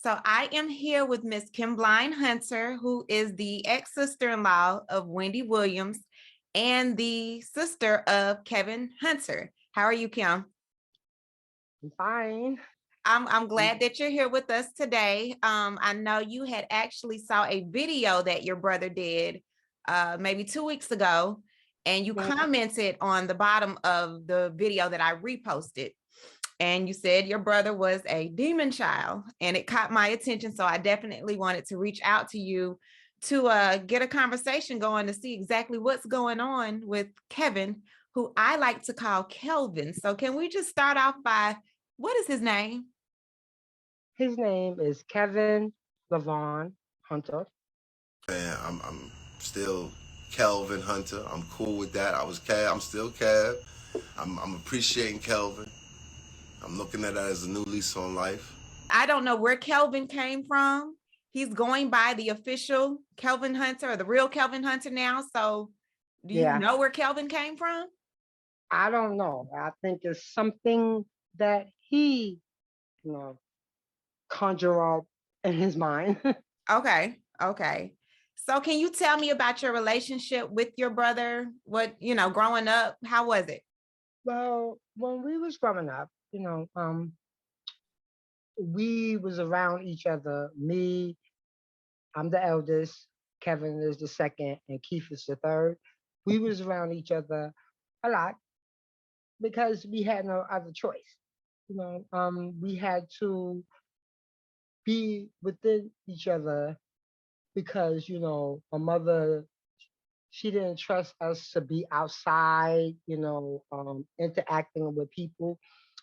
So I am here with Miss Kimberly Hunter, who is the ex-sister-in-law of Wendy Williams and the sister of Kevin Hunter. How are you, Kim? I'm fine. I'm glad that you're here with us today. I know you had actually saw a video that your brother did maybe 2 weeks ago, and you Mhm. commented on the bottom of the video that I reposted. And you said your brother was a demon child, and it caught my attention. So I definitely wanted to reach out to you to get a conversation going to see exactly what's going on with Kevin, who I like to call Kelvin. So can we just start off by what is his name? His name is Kevin Levon Hunter. And I'm still Kelvin Hunter. I'm cool with that. I was Cav. I'm still Cav. I'm appreciating Kelvin. I'm looking at that as a new lease on life. I don't know where Kelvin came from. He's going by the official Kelvin Hunter or the real Kelvin Hunter now. So do you Yeah, know where Kelvin came from? I don't know. I think it's something that he, you know, conjure up in his mind. Okay. Okay. So can you tell me about your relationship with your brother? What, growing up, how was it? Well, when we was growing up, we was around each other. Me, I'm the eldest. Kevin is the second, and Keith is the third. We was around each other a lot because we had no other choice. We had to be within each other because my mother, she didn't trust us to be outside, interacting with people.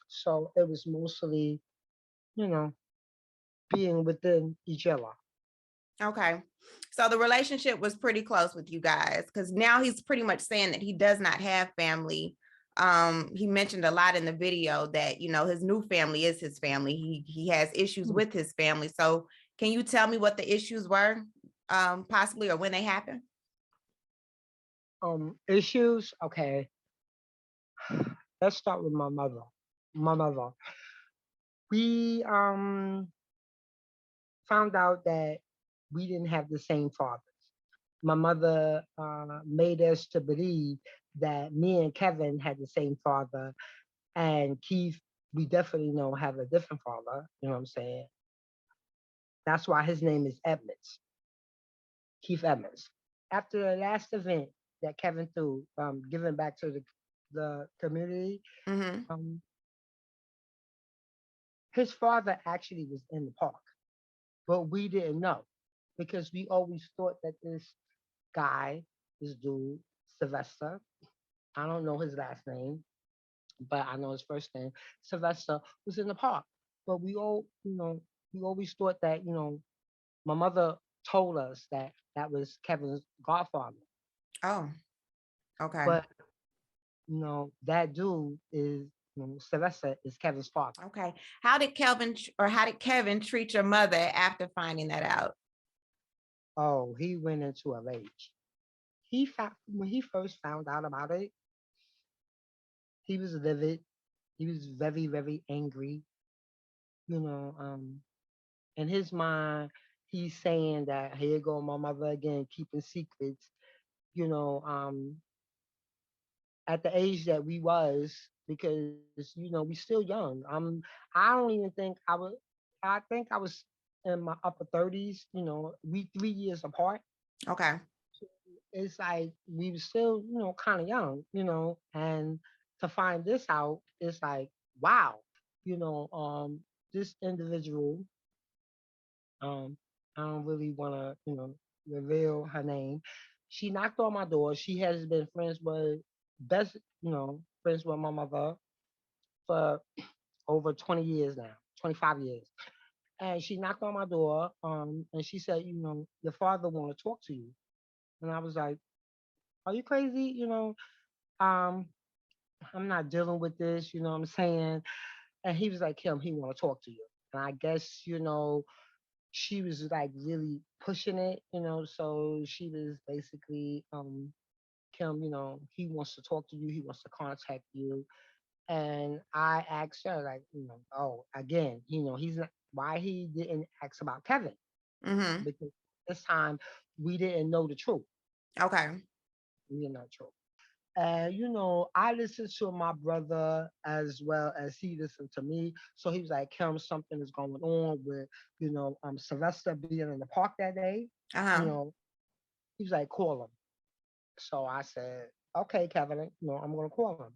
So it was mostly, you know being within each other. Okay. So the relationship was pretty close with you guys because now he's pretty much saying that he does not have family. He mentioned a lot in the video that, his new family is his family. He has issues Hmm. with his family. So can you tell me what the issues were, possibly, or when they happened? Issues. Okay, let's start with my mother. My mother. We found out that we didn't have the same father. My mother made us to believe that me and Kevin had the same father, and Keith, we definitely know have a different father. You know what I'm saying? That's why his name is Edmonds, Keith Edmonds. After the last event that Kevin threw, giving back to the community, Mm-hmm. um, his father actually was in the park, but we didn't know because we always thought that this guy, this dude, Sylvester, I don't know his last name, but I know his first name, Sylvester, was in the park. But we always thought that, my mother told us that that was Kevin's godfather. Oh, okay. But, that dude is, Sylvester is Kevin's father. Okay. How did Kevin treat your mother after finding that out? Oh, he went into a rage. When he first found out about it, he was livid. He was very, very angry. You know, um, in his mind, he's saying that here go my mother again, keeping secrets. You know, um, at the age that we was, because we still young. I don't even think I was. I think I was in my upper 30s. We 3 years apart. Okay. It's like we were still, kind of young. And to find this out, it's like wow. You know, this individual, um, I don't really want to, reveal her name. She knocked on my door. She has been best, friends with my mother for over 20 years now, 25 years. And she knocked on my door, and she said, your father want to talk to you. And I was like, are you crazy? Um, I'm not dealing with this, you know what I'm saying? And he was like, Kim, he want to talk to you. And I guess, she was like really pushing it, so she was basically, Kim, he wants to talk to you, he wants to contact you. And I asked her, like, oh, again, he's not. why he didn't ask about Kevin, Mm-hmm. because this time we didn't know the truth. Okay. We didn't know the truth. And I listened to my brother as well as he listened to me. So he was like, Kim, something is going on with, Sylvester being in the park that day. You Uh-huh. know, he was like, call him. So I said, okay, Kevin, I'm gonna call him.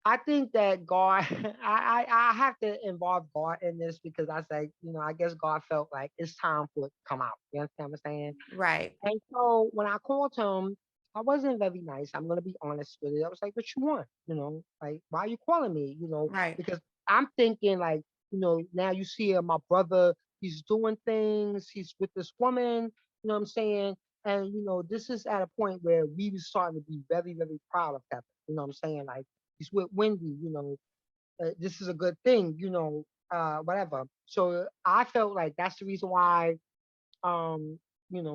I think that God, I have to involve God in this because I say, I guess God felt like it's time for it to come out. You understand what I'm saying? Right. And so when I called him, I wasn't very nice. I'm gonna be honest with it. I was like, "What you want? Like why are you calling me? Right. Because I'm thinking like, now you see my brother. He's doing things. He's with this woman. You know what I'm saying? And this is at a point where we was starting to be very, very proud of Kevin. You know what I'm saying? Like he's with Wendy. This is a good thing. Whatever. So I felt like that's the reason why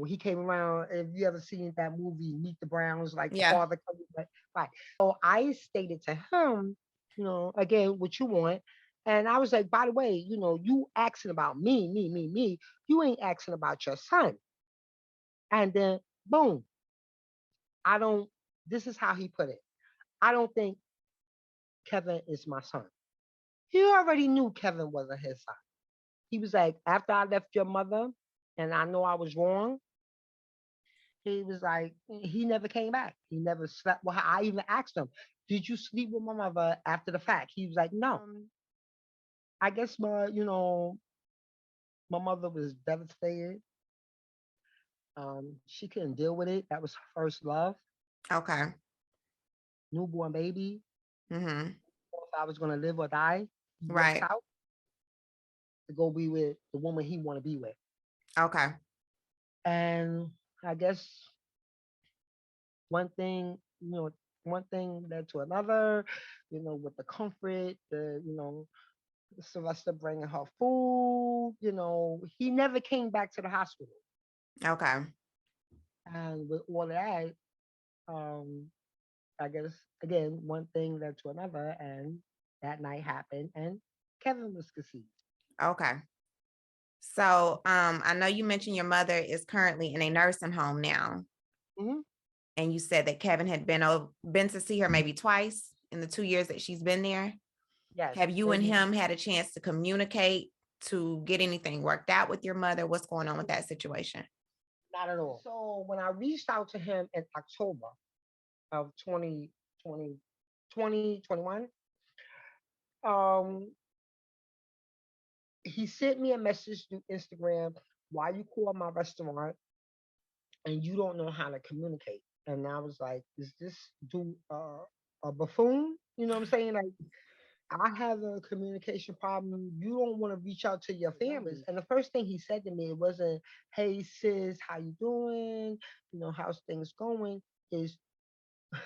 he came around. If you ever seen that movie, Meet the Browns, like the Yeah. father coming back, right? So I stated to him, again, what you want. And I was like, by the way, you asking about me, me, me, me. You ain't asking about your son. And then, boom, I don't, this is how he put it. I don't think Kevin is my son. He already knew Kevin wasn't his son. He was like, after I left your mother and I know I was wrong, he was like, he never came back. He never slept with her. I even asked him, did you sleep with my mother after the fact? He was like, no. I guess my mother was devastated. She couldn't deal with it. That was her first love, Okay. newborn baby. Mm-hmm. If I was gonna live or die, he walked Right. out to go be with the woman he want to be with. Okay. And I guess one thing, one thing led to another, with the comfort, Sylvester bringing her food. He never came back to the hospital. Okay. And with all of that, um, I guess again, one thing led to another, and that night happened, and Kevin was conceived. Okay. So I know you mentioned your mother is currently in a nursing home now. Hmm. And you said that Kevin had been to see her maybe twice in the 2 years that she's been there. Yes, Have you and him had a chance to communicate to get anything worked out with your mother? What's going on with that situation? not at all. So when I reached out to him in October of 2020, 2021, um, he sent me a message through Instagram. Why you call my restaurant and you don't know how to communicate? And I was like, is this dude a buffoon? You know what I'm saying? Like, I have a communication problem. You don't want to reach out to your families. And the first thing he said to me, it wasn't, hey sis, how you doing? How's things going? Is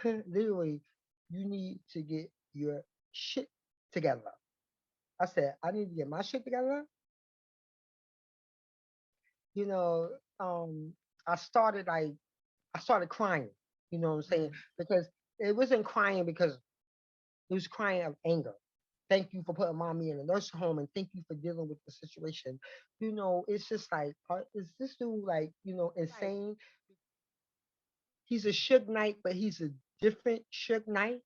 literally, you need to get your shit together. I said, I need to get my shit together. You know, um, I started like I started crying. You know what I'm saying? Because it wasn't crying because it was crying of anger. Thank you for putting mommy in a nursing home and thank you for dealing with the situation. It's just like, is this dude like, insane? He's a Suge Knight, but he's a different Suge Knight.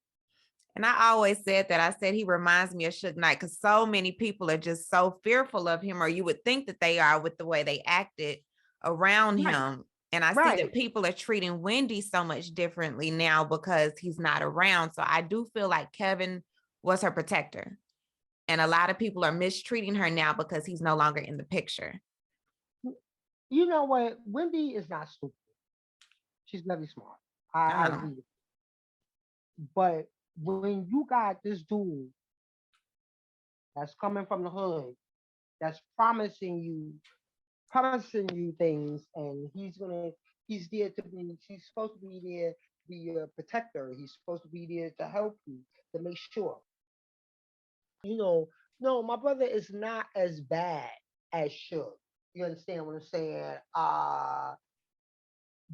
And I always said that. I said he reminds me of Suge Knight because so many people are just so fearful of him, or you would think that they are with the way they acted around Right, him. And I see that right. people are treating Wendy so much differently now because he's not around. So I do feel like Kevin was her protector. And a lot of people are mistreating her now because he's no longer in the picture. You know what? Wendy is not stupid. She's very smart. I Uh-huh. agree with you. But when you got this dude that's coming from the hood, that's promising you things, and he's there to be, he's supposed to be there to be your protector. He's supposed to be there to help you, to make sure. You know, no, my brother is not as bad as should. You understand what I'm saying?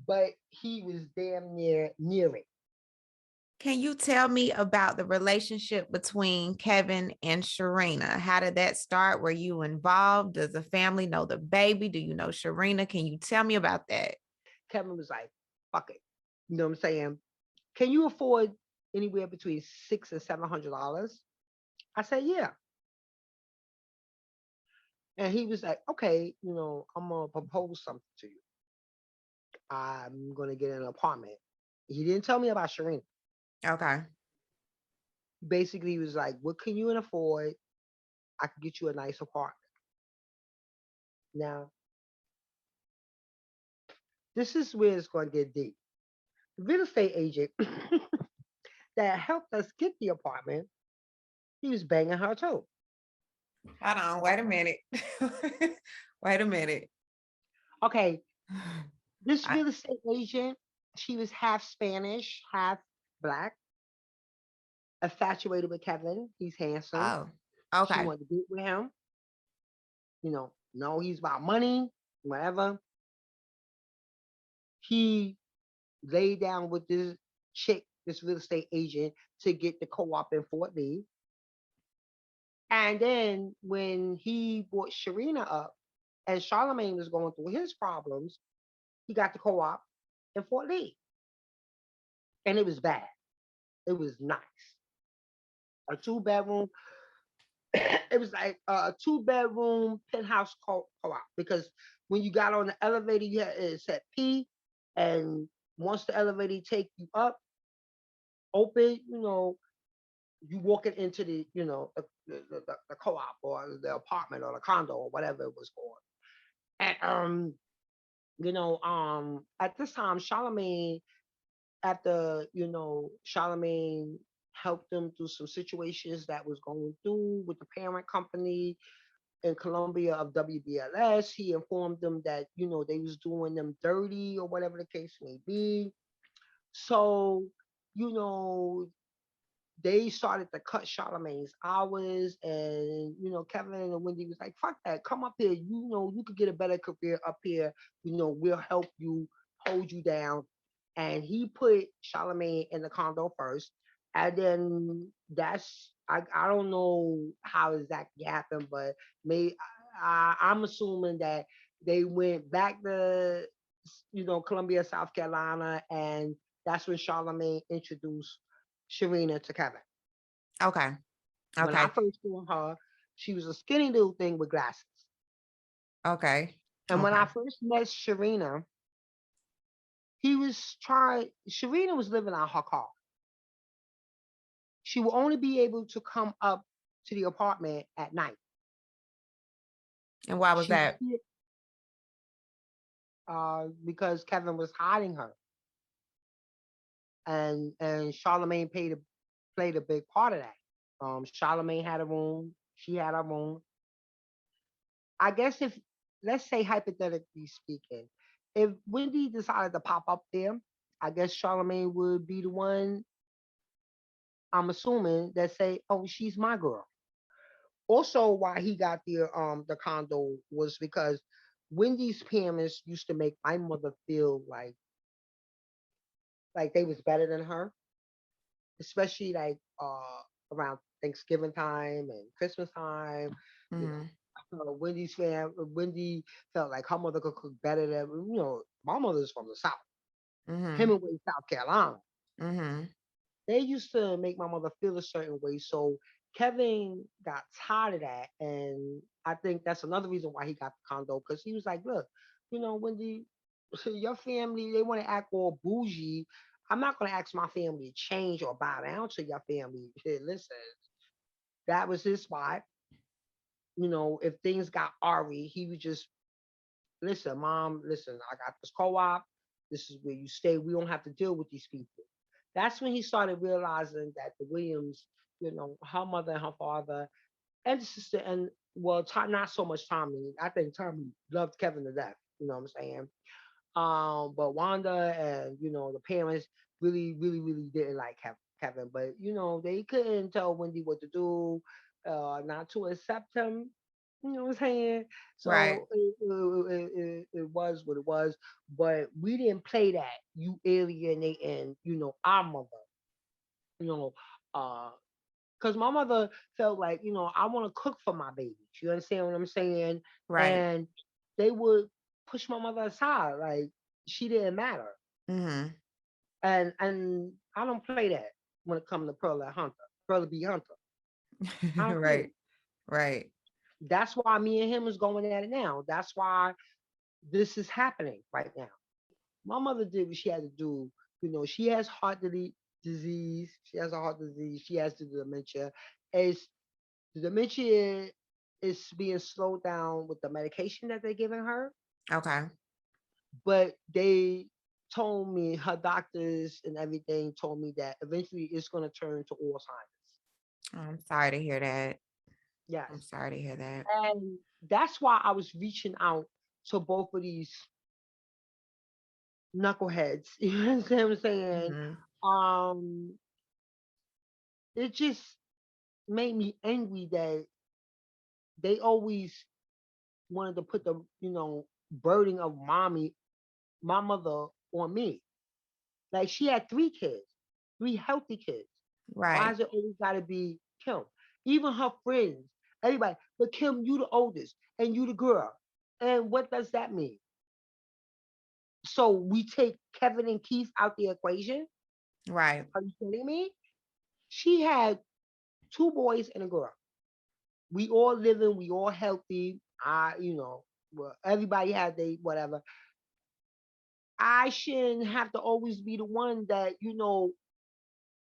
But he was damn near it. Can you tell me about the relationship between Kevin and Sharina? How did that start? Were you involved? Does the family know the baby? Do you know Sharina? Can you tell me about that? Kevin was like, fuck it. You know what I'm saying? Can you afford anywhere between $600 and $700? I said, yeah. And he was like, okay, I'm gonna propose something to you. I'm gonna get an apartment. He didn't tell me about Sharina. Okay. Basically, he was like, what can you afford? I can get you a nice apartment. Now, this is where it's gonna get deep. The real estate agent that helped us get the apartment, he was banging her too. Hold on. Wait a minute. Wait a minute. Okay, this I- real estate agent, she was half Spanish, half black, infatuated with Kevin. He's handsome. oh, She okay. wanted to get with him. No, he's about money, whatever. He laid down with this chick, this real estate agent, to get the co-op in Fort Lee. And then when he brought Sharina up, and Charlemagne was going through his problems, he got the co-op in Fort Lee. And it was bad. It was nice. A 2 bedroom. It was like a 2 bedroom penthouse co-op because when you got on the elevator, it said P, and once the elevator take you up, open, you walking into the co-op or the apartment or the condo or whatever it was called. And at this time, Charlemagne, after Charlemagne helped them through some situations that was going through with the parent company in Colombia of WBLS. He informed them that they was doing them dirty or whatever the case may be. So you know they started to cut Charlemagne's hours, and Kevin and Wendy was like, "Fuck that! Come up here. You could get a better career up here. We'll help you, hold you down." And he put Charlemagne in the condo first, and then I don't know how exactly happened, but I'm assuming that they went back to Columbia, South Carolina, and that's when Charlemagne introduced Sharina to Kevin. Okay. When I Okay. first saw her, she was a skinny little thing with glasses. Okay. And when Okay. I first met Sharina, Sharina was living out her car. She will only be able to come up to the apartment at night. And why was She that? because Kevin was hiding her, and Charlemagne played a big part of that. Charlemagne had a room, she had a room. I guess if, let's say hypothetically speaking, if Wendy decided to pop up there, I guess Charlemagne would be the one, I'm assuming, that say, "Oh, she's my girl." Also, why he got the condo was because Wendy's parents used to make my mother feel like they was better than her, especially like around Thanksgiving time and Christmas time. You know, Mhm. Wendy felt like her mother could cook better than my mother's from the South, Mhm. Hemingway, South Carolina. Mhm. They used to make my mother feel a certain way. So Kevin got tired of that, and I think that's another reason why he got the condo because he was like, look, Wendy, your family, they want to act all bougie. I'm not going to ask my family to change or bow down to your family. Hey, listen, that was his spot. If things got Ari, he would just listen, mom, listen, I got this co-op. This is where you stay. We don't have to deal with these people. That's when he started realizing that the Williams, her mother and her father, and the sister, and well, not so much Tommy. I think Tommy loved Kevin to death. You know what I'm saying? But Wanda and the parents really, really, really didn't like Kevin. But they couldn't tell Wendy what to do, not to accept him. You know what I'm saying? Right. So it was what it was. But we didn't play that. You alienating, our mother. you know, because my mother felt like, I want to cook for my babies. You understand what I'm saying? Right. And they would push my mother aside, like she didn't matter. Mm-hmm. And I don't play that when it comes to Pearl at Hunter, Pearl B. Hunter. I don't play Right. it. Right. That's why me and him is going at it now. That's why this is happening right now. My mother did what she had to do. She has disease. She has a heart disease. She has the dementia. As the dementia is being slowed down with the medication that they're giving her, Okay. but they told me, her doctors and everything told me that eventually it's going to turn to Alzheimer's. Oh, I'm sorry to hear that. I'm Yes. sorry to hear that. And that's why I was reaching out to both of these knuckleheads. You understand what I'm saying? Mm-hmm. Um, it just made me angry that they always wanted to put the, burden of my mother on me. Like she had 3 kids, 3 healthy kids. Why Right. is it always got to be Kim? Even her friends, everybody. But Kim, you the oldest, and you the girl. And what does that mean? So we take Kevin and Keith out the equation? Right. Are you kidding me? She had 2 boys and a girl. We all living, we all healthy. Well, everybody had they whatever. I shouldn't have to always be the one that,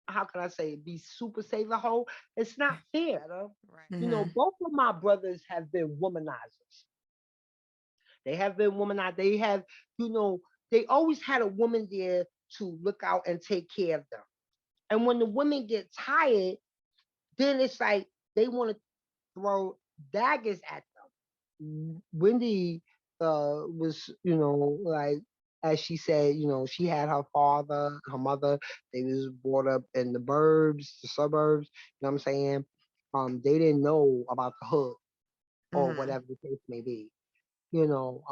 how can I say, be super saver hole. It's not fair, though. Right. Mm-hmm. Both of my brothers have been womanizers. They have been womanized. They have, you know, they always had a woman there to look out and take care of them. And when the women get tired, then it's like they want to throw daggers at them. Wendy was, like as she said, she had her father, her mother. They was brought up in the suburbs. You know what I'm saying? They didn't know about the hood or Mm-hmm. whatever the case may be. You know,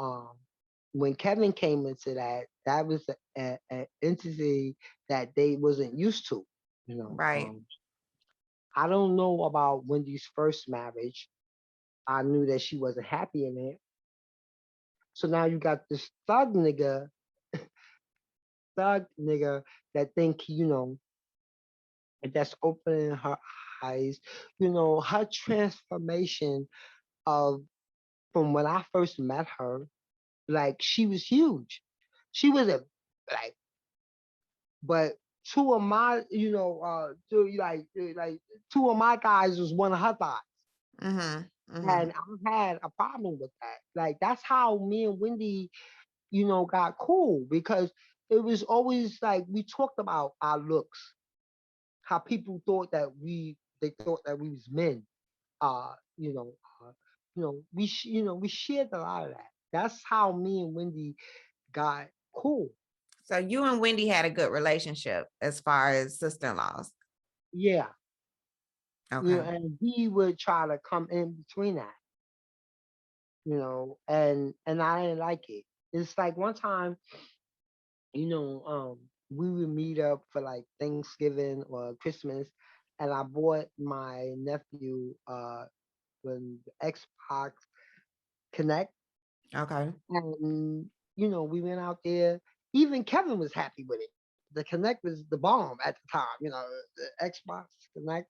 when Kevin came into that, that was a entity that they wasn't used to. You know, Right. I don't know about Wendy's first marriage. I knew that she wasn't happy in it. So now you got this thug nigga that think, that's opening her eyes. Her transformation of from when I first met her, like she was huge. She was a like, but two of my, like two of my guys was one of her thighs. Mm-hmm. Mm-hmm. And I had a problem with that. Like that's how me and Wendy, got cool because it was always like we talked about our looks, how people thought that they thought that we was men. Uh, you know, uh, we shared a lot of that. That's how me and Wendy got cool. So you and Wendy had a good relationship as far as sister-in-laws. Yeah, Okay. and he would try to come in between that, and I didn't like it. It's like one time, we would meet up for like Thanksgiving or Christmas, and I bought my nephew when the Xbox Connect, Okay. and we went out there. Even Kevin was happy with it. The Connect was the bomb at the time, the Xbox Connect.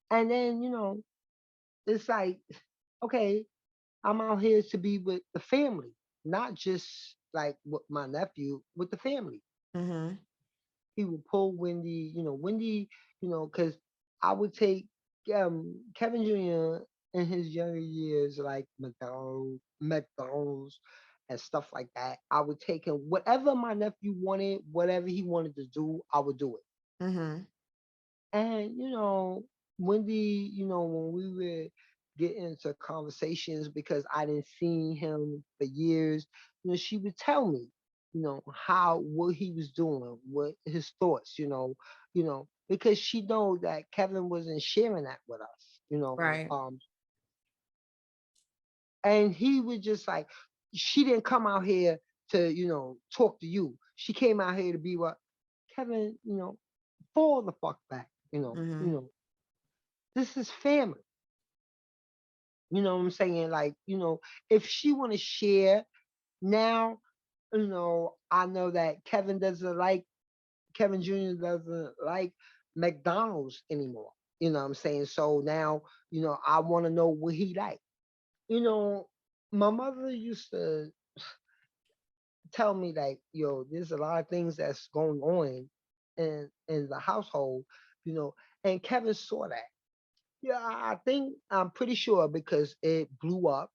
And then it's like, okay, I'm out here to be with the family, not just like with my nephew, with the family. Mm-hmm. He would pull Wendy, because I would take Kevin Jr. in his younger years, like McDonald's and stuff like that. I would take him whatever my nephew wanted, whatever he wanted to do, I would do it. Mm-hmm. And Wendy, when we would get into conversations because I didn't see him for years, she would tell me, how what he was doing, what his thoughts, because she know that Kevin wasn't sharing that with us, Right. and he was just like, she didn't come out here to, talk to you. She came out here to be what Kevin, fall the fuck back. Mm-hmm. This is family. You know what I'm saying? Like, if she want to share now, I know that Kevin Jr. doesn't like McDonald's anymore. You know what I'm saying? So now, I want to know what he like. You know, my mother used to tell me like, yo, there's a lot of things that's going on in the household, you know, and Kevin saw that. Yeah, I think I'm pretty sure because it blew up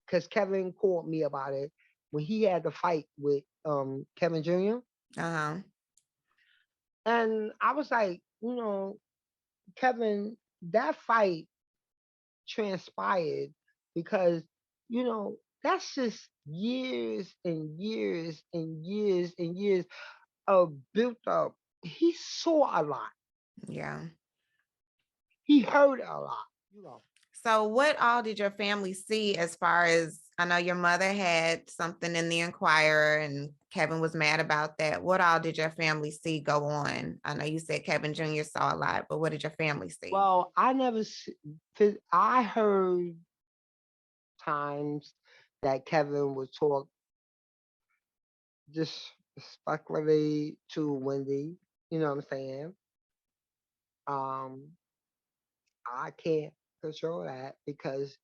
because Kevin called me about it when he had the fight with Kevin Jr. Uh-huh. And I was like, Kevin, that fight transpired because, that's just years and years and years and years of built up. He saw a lot. Yeah. He heard a lot. You know. So what all did your family see as far as, I know your mother had something in the Inquirer and Kevin was mad about that. What all did your family see go on? I know you said Kevin Jr. saw a lot, but what did your family see? Well, I heard times that Kevin would talk disrespectfully to Wendy. You know what I'm saying? Um, I can't control that because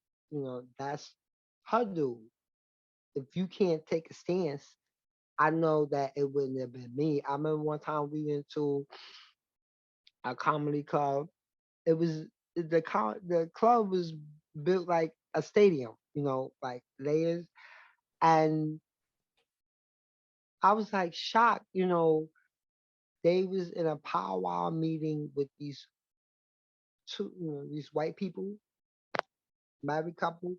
that's her dude. If you can't take a stance, I know that it wouldn't have been me. I remember one time we went to a comedy club. It was the club was built like a stadium, like layers, and I was like shocked. They was in a powwow meeting with these white people, married couple,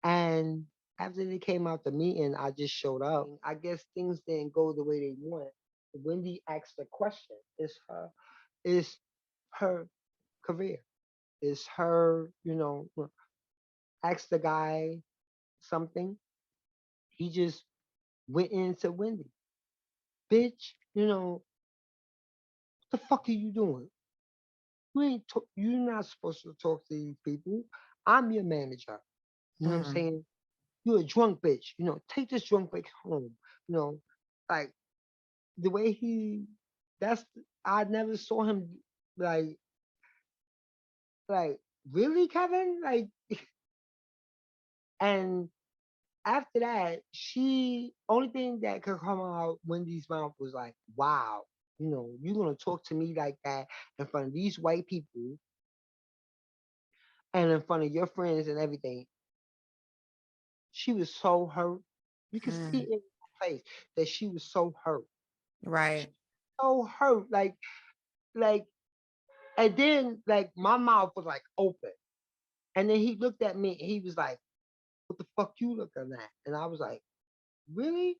and after they came out the meeting, I just showed up. I guess things didn't go the way they want. Wendy asked a question: is her career? Is her, asked the guy something? He just went into Wendy, bitch. What the fuck are you doing? You're not supposed to talk to these people. I'm your manager. You know what I'm Mm-hmm. saying? You're a drunk bitch. Take this drunk bitch home. Like the way that's I never saw him like like really, Kevin? Like, and after that, she only thing that could come out Wendy's mouth was like, wow, you're gonna talk to me like that in front of these white people and in front of your friends and everything. She was so hurt. You could see Mm. in her face that she was so hurt. Right. So hurt. Like, and then like my mouth was like open. And then he looked at me and he was like, what the fuck you looking at? And I was like, really?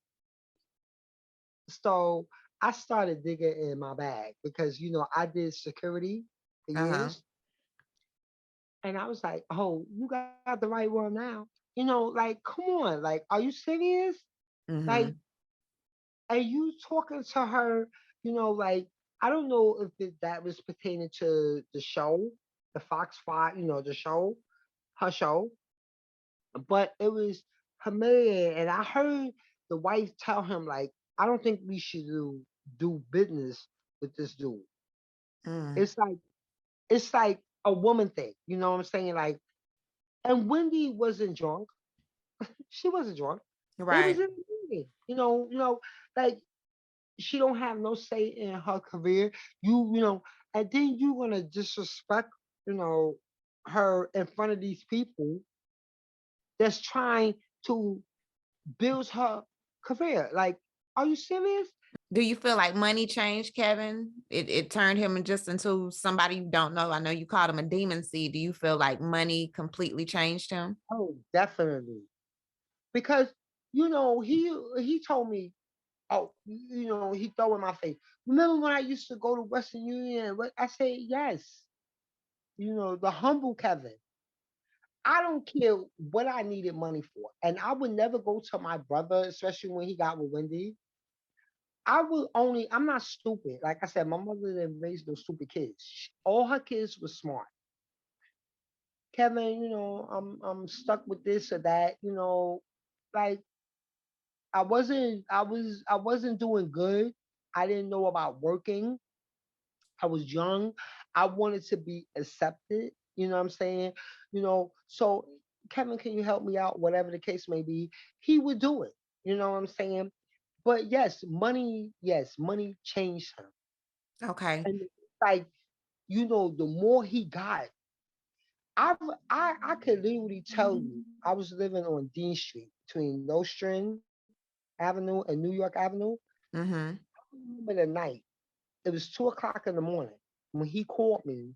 So I started digging in my bag because I did security for Uh-huh. years. And I was like, oh, you got the right one now. Like, come on, like, are you serious? Like, Mm-hmm. and you talking to her, like, I don't know if that was pertaining to the show, the Fox 5, the show, her show, but it was humiliating. And I heard the wife tell him, like, I don't think we should do business with this dude. Mm. It's like a woman thing, you know what I'm saying? Like, and Wendy wasn't drunk. She wasn't drunk. They was Right. in a meeting, like she don't have no say in her career. And then you gonna disrespect, you know, her in front of these people that's trying to build her career. Like, are you serious? Do you feel like money changed Kevin? It turned him just into somebody you don't know. I know you called him a demon seed. Do you feel like money completely changed him? Oh, definitely. Because he told me, oh, he throw in my face. Remember when I used to go to Western Union? I said yes. The humble Kevin. I don't care what I needed money for, and I would never go to my brother, especially when he got with Wendy. I'm not stupid. Like I said, my mother didn't raise no stupid kids. All her kids were smart. Kevin, I'm stuck with this or that, like I wasn't doing good. I didn't know about working. I was young. I wanted to be accepted. You know what I'm saying? So Kevin, can you help me out? Whatever the case may be, he would do it. You know what I'm saying? But yes, money changed him. Okay. And like, the more he got, I could literally tell you, I was living on Dean Street between Nostrand Avenue and New York Avenue. Mm-hmm. I remember the night. It was 2 o'clock in the morning when he called me.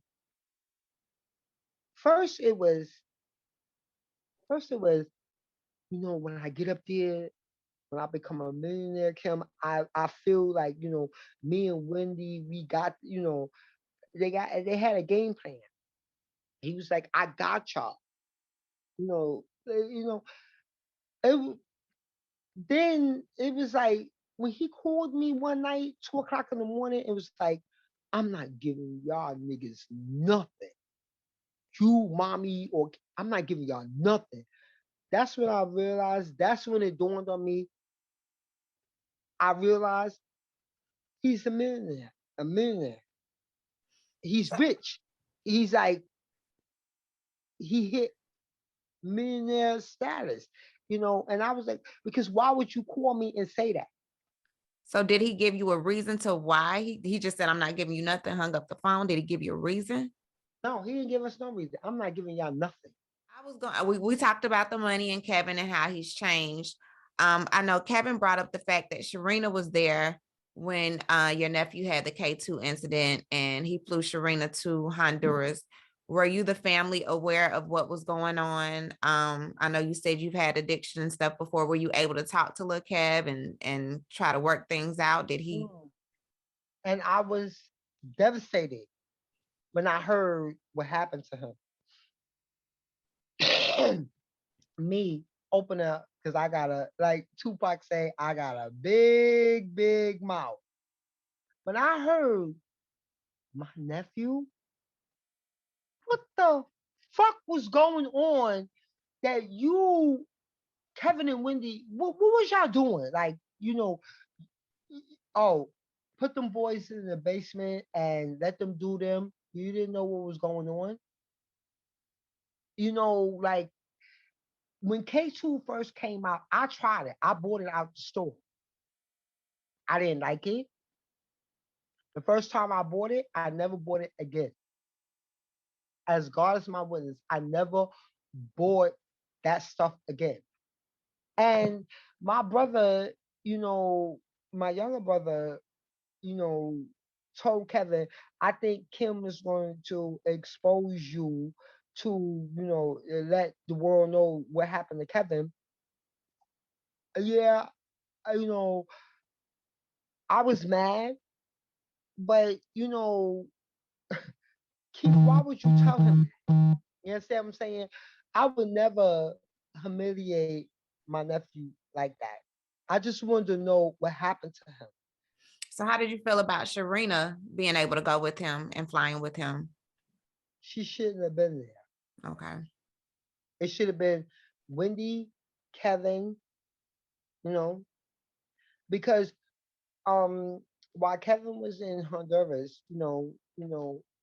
First it was first it was, when I get up there, when I become a millionaire, Kim, I feel like, me and Wendy, we got, they had a game plan. He was like, I got y'all. It, w- then it was like when he called me one night, 2 o'clock in the morning, it was like, I'm not giving y'all niggas nothing. You, mommy, or I'm not giving y'all nothing. That's when I realized, that's when it dawned on me. I realized he's a millionaire. A millionaire. He's So, rich. He's like, he hit millionaire status. And I was like, because why would you call me and say that? so did he give you a reason to why he just said, I'm not giving you nothing, hung up the phone? Did he give you a reason? No, he didn't give us no reason. I'm not giving y'all nothing. I was going, we talked about the money and Kevin and how he's changed. I know Kevin brought up the fact that Sharina was there when your nephew had the K2 incident and he flew Sharina to Honduras. Were you the family aware of what was going on? I know you said you've had addiction and stuff before. Were you able to talk to Lil Kev and try to work things out? Did he? Mm. And I was devastated when I heard what happened to him. Me open up because I got a, like Tupac say, I got a big, big mouth. When I heard my nephew, what the fuck was going on that you, Kevin and Wendy, what was y'all doing? Like, oh, put them boys in the basement and let them do them. You didn't know what was going on. Like when K2 first came out, I tried it. I bought it out the store. I didn't like it. The first time I bought it, I never bought it again. As God is my witness, I never bought that stuff again. And my brother, you know, my younger brother, you know, told Kevin, I think Kim is going to expose you to, let the world know what happened to Kevin. Yeah, you know, I was mad, but why would you tell him that? You understand what I'm saying? I would never humiliate my nephew like that. I just wanted to know what happened to him. So how did you feel about Sharina being able to go with him and flying with him? She shouldn't have been there. Okay. It should have been Wendy, Kevin, you know, because um while Kevin was in Honduras,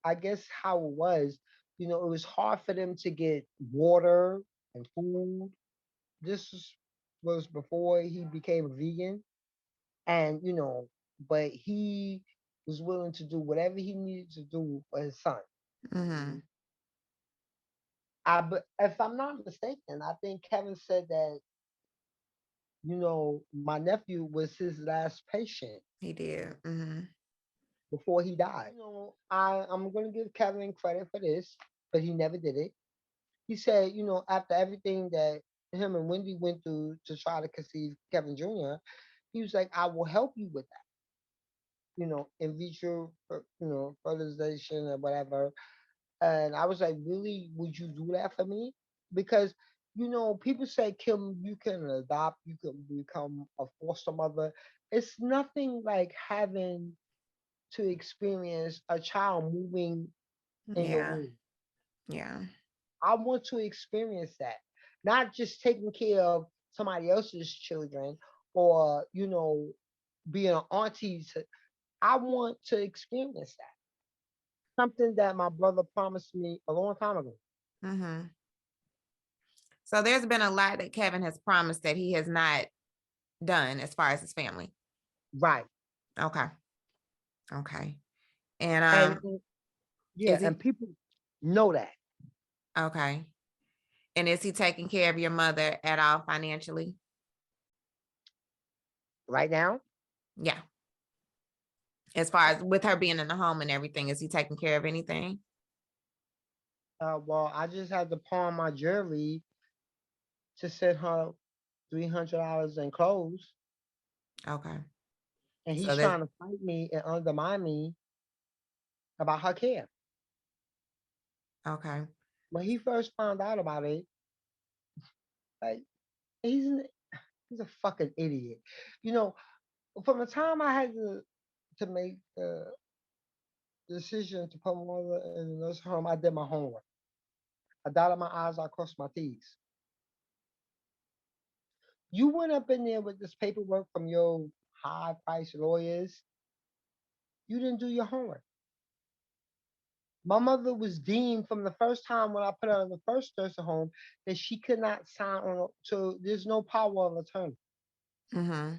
I guess how it was, it was hard for them to get water and food. This was before he became a vegan, and but he was willing to do whatever he needed to do for his son. Mm-hmm. But if I'm not mistaken, I think Kevin said that my nephew was his last patient He did. Mm-hmm. before he died. I'm gonna give Kevin credit for this, but he never did it. He said, after everything that him and Wendy went through to try to conceive Kevin Jr., he was like, I will help you with that, in vitro, fertilization or whatever. And I was like, really, would you do that for me? Because People say, Kim, you can adopt, you can become a foster mother. It's nothing like having to experience a child moving in your Yeah. womb. Yeah. I want to experience that, not just taking care of somebody else's children or, being an auntie. I want to experience that. Something that my brother promised me a long time ago. Mm-hmm. So there's been a lot that Kevin has promised that he has not done as far as his family. Right. Okay. Okay. And And yeah, is he and people know that. okay? And is he taking care of your mother at all financially? Right now. Yeah. As far as with her being in the home and everything, is he taking care of anything? Well, I just had to pawn my jewelry to send her $300 in clothes, Okay. and So he's that's trying to fight me and undermine me about her care. okay. When he first found out about it, like he's an, he's a fucking idiot. You know, from the time I had to make the decision to put my mother in the nursing home, I did my homework. I dotted my I's, I crossed my T's. You went up in there with this paperwork from your high priced lawyers. You didn't do your homework. My mother was deemed from the first time when I put her in the first nursing home that she could not sign on. So there's no power of attorney. Mm-hmm.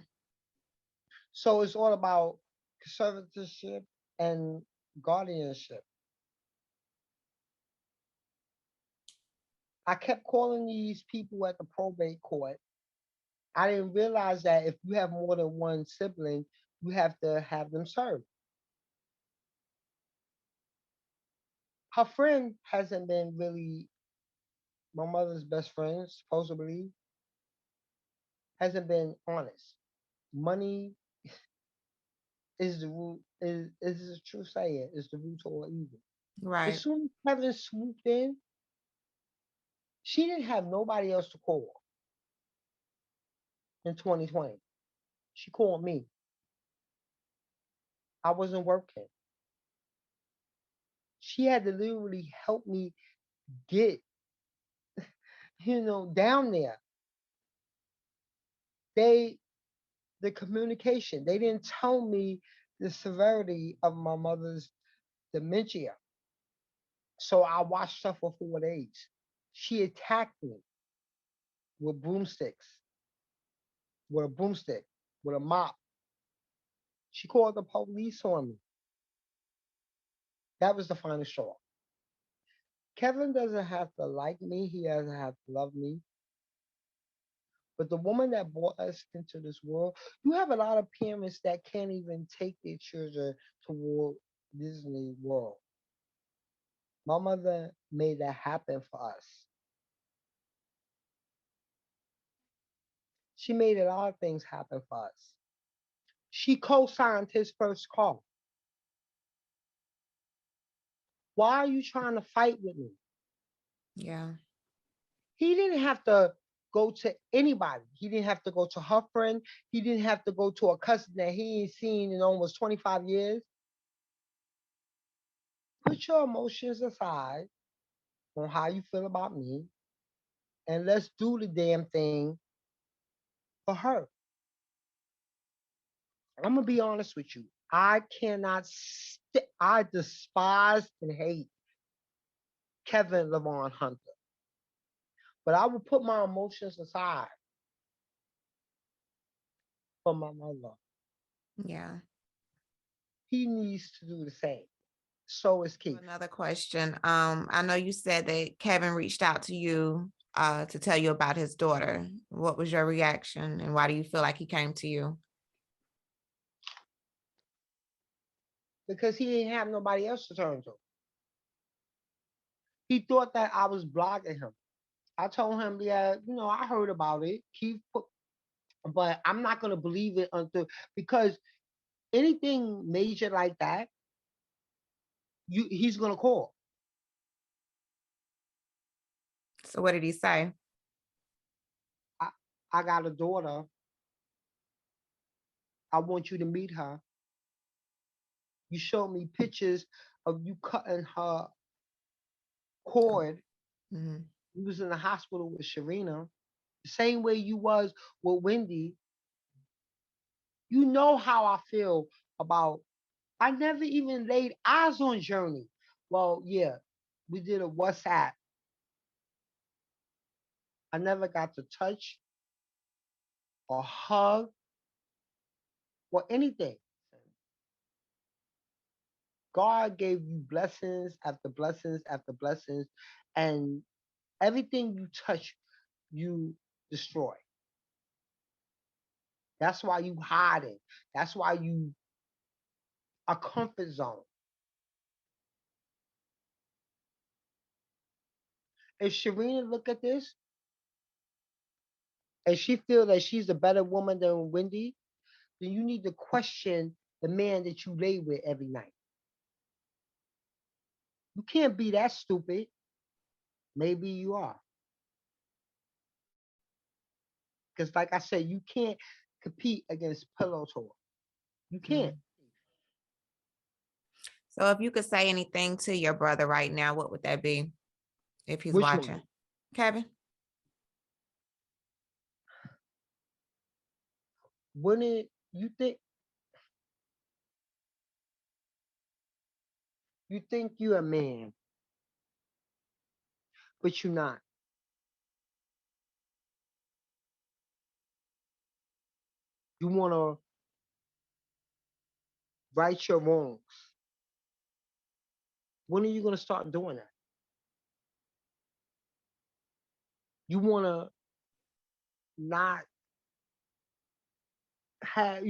So it's all about conservatorship and guardianship. I kept calling these people at the probate court. I didn't realize that if you have more than one sibling, you have to have them served. Her friend hasn't been really my mother's best friend, supposedly, hasn't been honest. Money is the root is a true saying, is the root of all evil. As Right. soon as Kevin swooped in, she didn't have nobody else to call in 2020. She called me. I wasn't working. She had to literally help me get, down there. They the communication. They didn't tell me the severity of my mother's dementia. So I watched her for 4 days. She attacked me with broomsticks, with a broomstick, with a mop. She called the police on me. That was the final straw. Kevin doesn't have to like me. He doesn't have to love me. But the woman that brought us into this world, you have a lot of parents that can't even take their children to Walt Disney World. My mother made that happen for us. She made a lot of things happen for us. She co-signed his first car. Why are you trying to fight with me? Yeah. He didn't have to go to anybody. He didn't have to go to her friend. He didn't have to go to a cousin that he ain't seen in almost 25 years. Put your emotions aside on how you feel about me and let's do the damn thing for her. I'm gonna be honest with you. I cannot. I despise and hate Kevin Lavon Hunter, but I will put my emotions aside for my mother. Yeah. He needs to do the same. So is Keith. Another question. I know you said that Kevin reached out to you to tell you about his daughter. What was your reaction and why do you feel like he came to you? Because he didn't have nobody else to turn to. He thought that I was blocking him. I told him, yeah, I heard about it. Keith put, but I'm not gonna believe it until because anything major like that, he's gonna call. So what did he say? I got a daughter. I want you to meet her. You showed me pictures of you cutting her cord. Mhm. You was in the hospital with Sharina. The same way you was with Wendy. You know how I feel about. I never even laid eyes on Journey. Well, yeah, we did a WhatsApp. I never got to touch or hug or anything. God gave you blessings after blessings after blessings, and everything you touch, you destroy. That's why you hiding. That's why you a comfort zone. If Sharina look at this and she feel that she's a better woman than Wendy, then you need to question the man that you lay with every night. You can't be that stupid. Maybe you are. Because like I said, you can't compete against Pillow Talk. You can't. Mhm. So if you could say anything to your brother right now, what would that be if he's Which one? watching? Kevin? Wouldn't you think you're a man, but you're not. You wanna right your wrongs. When are you gonna start doing that? You wanna not have,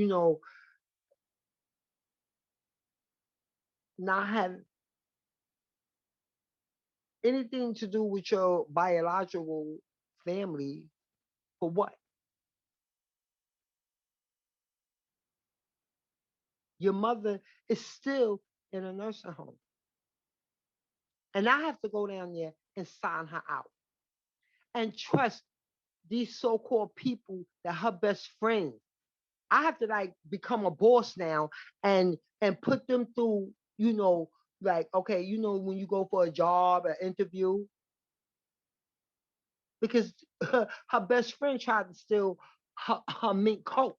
not have anything to do with your biological family for what? Your mother is still in a nursing home. And I have to go down there and sign her out and trust these so-called people that her best friends. I have to like become a boss now and put them through, like okay, when you go for a job, an interview, because her best friend tried to steal her mink coat.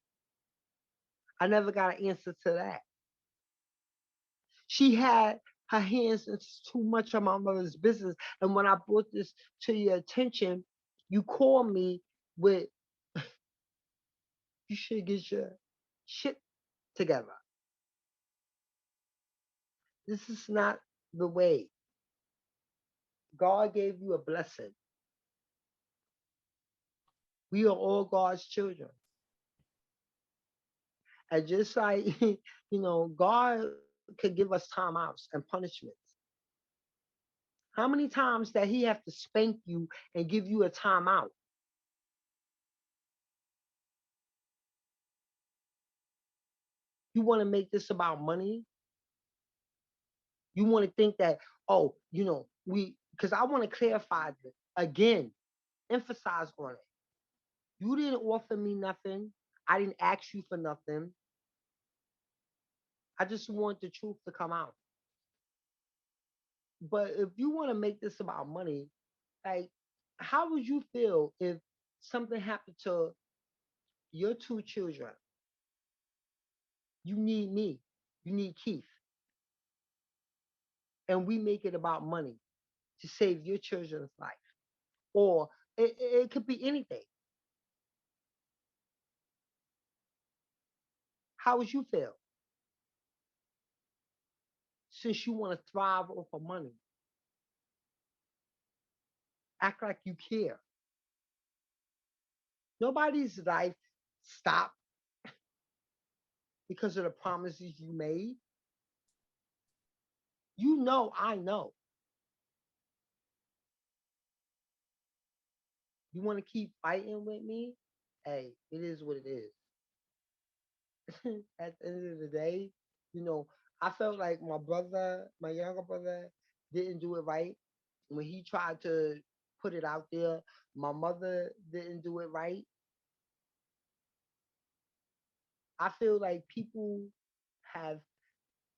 I never got an answer to that. She had her hands in too much of my mother's business. And when I brought this to your attention, you called me with, you should get your shit together. This is not the way. God gave you a blessing. We are all God's children. And just like, God could give us timeouts and punishments. How many times that he have to spank you and give you a timeout? You want to make this about money? You want to think that, oh, because I want to clarify this again, emphasize on it. You didn't offer me nothing. I didn't ask you for nothing. I just want the truth to come out. But if you want to make this about money, like, how would you feel if something happened to your two children? You need me. You need Keith. And we make it about money to save your children's life. Or it could be anything. How would you feel since you want to thrive off of money? Act like you care. Nobody's life stopped because of the promises you made. You know, I know. You want to keep fighting with me? Hey, it is what it is. At the end of the day, you know, I felt like my brother, my younger brother, didn't do it right. When he tried to put it out there, my mother didn't do it right. I feel like people have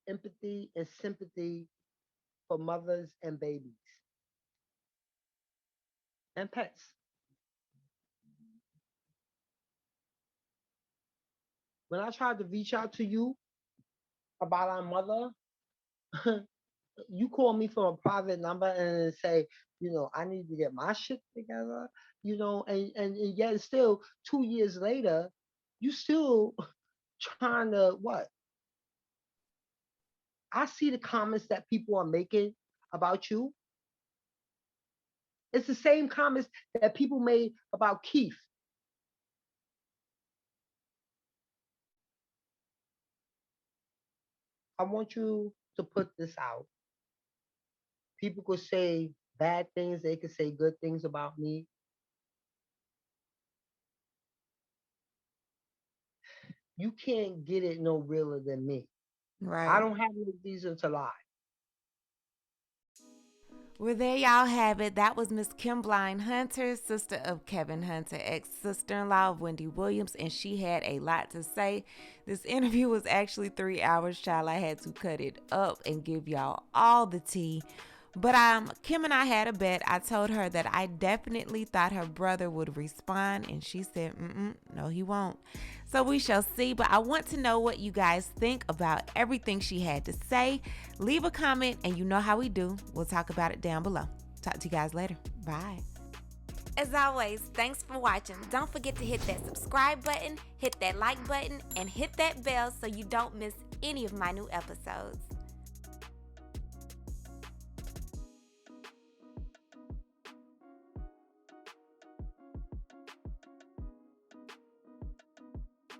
empathy and sympathy for mothers and babies and pets. When I tried to reach out to you about our mother, you call me from a private number and say, I need to get my shit together, and yet still 2 years later, you still trying to what? I see the comments that people are making about you. It's the same comments that people made about Keith. I want you to put this out. People could say bad things, they could say good things about me. You can't get it no realer than me. I Right. don't have no reason to lie. Well, there y'all have it. That was Miss Kimberline Hunter, sister of Kevin Hunter, ex-sister-in-law of Wendy Williams, and she had a lot to say. This interview was actually 3 hours, child. I had to cut it up and give y'all all the tea. But Kim and I had a bet. I told her that I definitely thought her brother would respond, and she said, no, he won't. So we shall see, but I want to know what you guys think about everything she had to say. Leave a comment, and you know how we do. We'll talk about it down below. Talk to you guys later. Bye. As always, thanks for watching. Don't forget to hit that subscribe button, hit that like button, and hit that bell so you don't miss any of my new episodes.